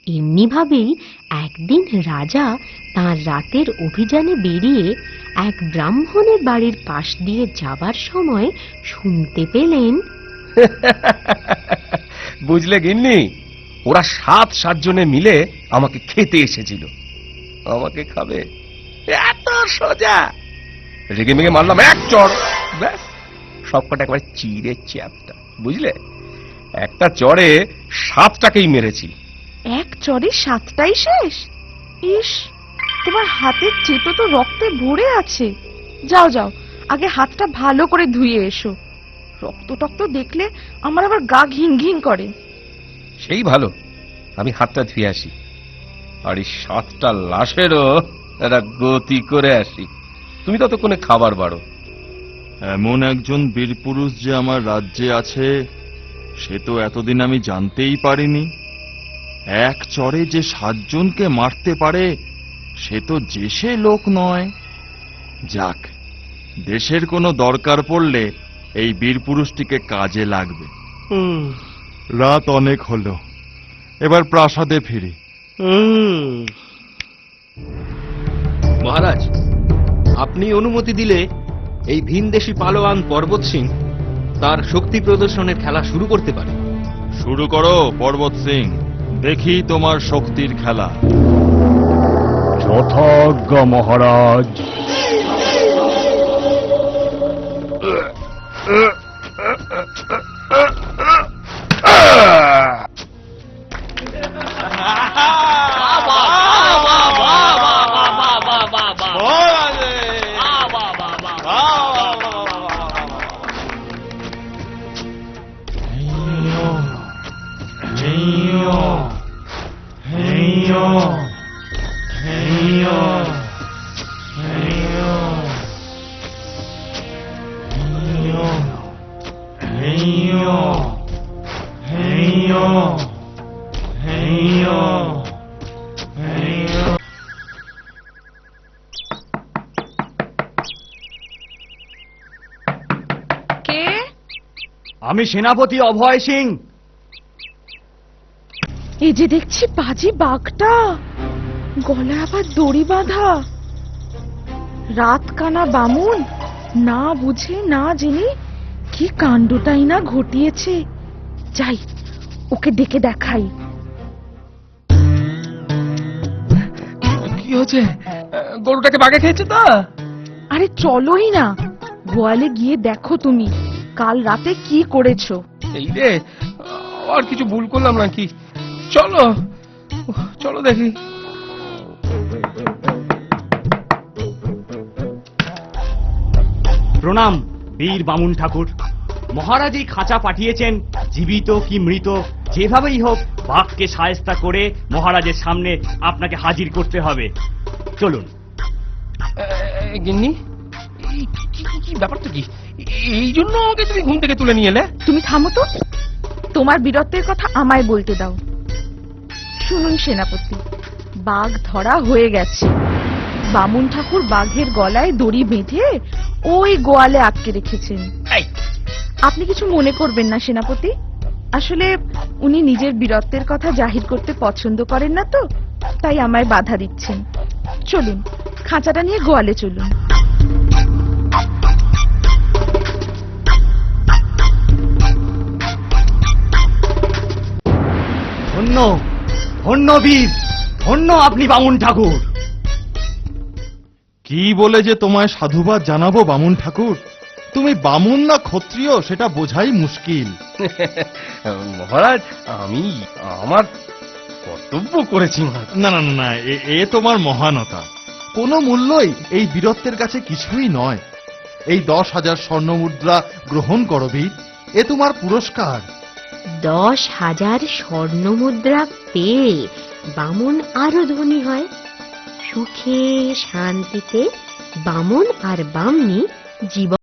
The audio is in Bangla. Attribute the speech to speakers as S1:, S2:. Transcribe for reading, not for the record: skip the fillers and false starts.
S1: এমনি ভাবেই একদিন রাজা তাঁর রাতের অভিযানে বেরিয়ে এক ব্রাহ্মণের বাড়ির পাশ দিয়ে যাবার সময় শুনতে পেলেন,
S2: বুঝলে গিন্নি, ওরা 7 জনে মিলে আমাকে খেতে এসেছিল। আমাকে খাবে, এত সোজা। রেগে মেগে মারলাম এক চড়, ব্যাস সবকটা একবার চিড়ে চ্যাপটা। বুঝলে, একটা চড়ে 7টাকেই মেরেছি।
S3: এক চড়ে 7টাই শেষ? ইস, তোমার হাতের চেটো তো রক্তে ভরে আছে। যাও যাও, আগে হাতটা ভালো করে ধুয়ে এসো। রক্ত টক্ত দেখলে আমার আবার গা ঘিন ঘিন করে।
S2: সেই ভালো, আমি হাতটা ধুয়ে আসি, আর এই 7টা লাশেরও একটা গতি করে আসি। তুমি ততক্ষণে খাবার বাড়ো।
S4: এমন একজন বীরপুরুষ যে আমার রাজ্যে আছে, সে তো এতদিন আমি জানতেই পারিনি। এক চড়ে যে 7 জনকে মারতে পারে, সে তো দেশে লোক নয়। যাক, দেশের কোনো দরকার পড়লে এই বীরপুরুষটিকে কাজে লাগবে। রাত অনেক হলো, এবার প্রাসাদে ফিরি।
S5: মহারাজ, আপনি অনুমতি দিলে এই ভিনদেশী পালোয়ান পর্বত সিং তার শক্তি প্রদর্শনের খেলা শুরু করতে পারে।
S4: শুরু করো পর্বত সিং, দেখি তোমার শক্তির খেলা।
S6: যথাজ্ঞা মহারাজ।
S3: কে?
S6: আমি সেনাপতি অভয় সিং।
S3: এই যে দেখছি পাজি বাঘটা, গলায় আবার দড়ি বাঁধা। রাত কানা বামুন না বুঝে না জেনে কি কাণ্ডটাই না ঘটিয়েছে। যাই, ওকে ডেকে দেখাই।
S2: কি হচ্ছে? গরুটাকে বাঘে খেয়েছে তো?
S3: আরে চলোই না, গোয়ালে গিয়ে দেখো তুমি কাল রাতে কি করেছো।
S2: এই রে, আর কিছু ভুল করলাম নাকি? চলো চলো দেখি।
S6: প্রণাম বীর বামুন ঠাকুর। মহারাজ এই খাঁচা পাঠিয়েছেন, জীবিত কি মৃত যেভাবেই হোক বাঘকে সায়স্তা করে মহারাজের সামনে আপনাকে হাজির করতে হবে। চলুন।
S2: গিন্নি, কি ব্যাপারটা কি? এই জন্য আমাকে তুমি ঘুম থেকে তুলে নিয়ে এলে?
S3: তুমি থামো তো, তোমার বীরত্বের কথা আমায় বলতে দাও। শুনুন সেনাপতি, বাঘ ধরা হয়ে গেছে। বামুন ঠাকুর বাঘের গলায় দড়ি বেঁধে ওই গোয়ালে আটকে রেখেছেন। আপনি কিছু মনে করবেন না সেনাপতি, আসলে উনি নিজের বীরত্বের কথা জাহির করতে পছন্দ করেন না তো, তাই আমায় বাধা দিচ্ছেন। চলুন, খাঁচাটা নিয়ে গোয়ালে চলুন।
S6: ধন্য ধন্য বীর, ধন্য আপনি বামুন ঠাকুর।
S4: কি বলে যে তোমায় সাধুবাদ জানাবো বামুন ঠাকুর। তুমি বামুন না ক্ষত্রিয় সেটা বোঝাই মুশকিল।
S2: মহারাজ, আমি আমার কর্তব্য করেছি।
S4: না না না না, এ তোমার মহানতা। কোনো মূল্যই এই বীরত্বের কাছে কিছুই নয়। এই 10,000 স্বর্ণমুদ্রা গ্রহণ করো বীর, এ তোমার পুরস্কার।
S1: 10,000 স্বর্ণমুদ্রা পেয়ে বামুন আরো ধনী হয়। সুখে শান্তিতে বামুন আর বামনি জীবন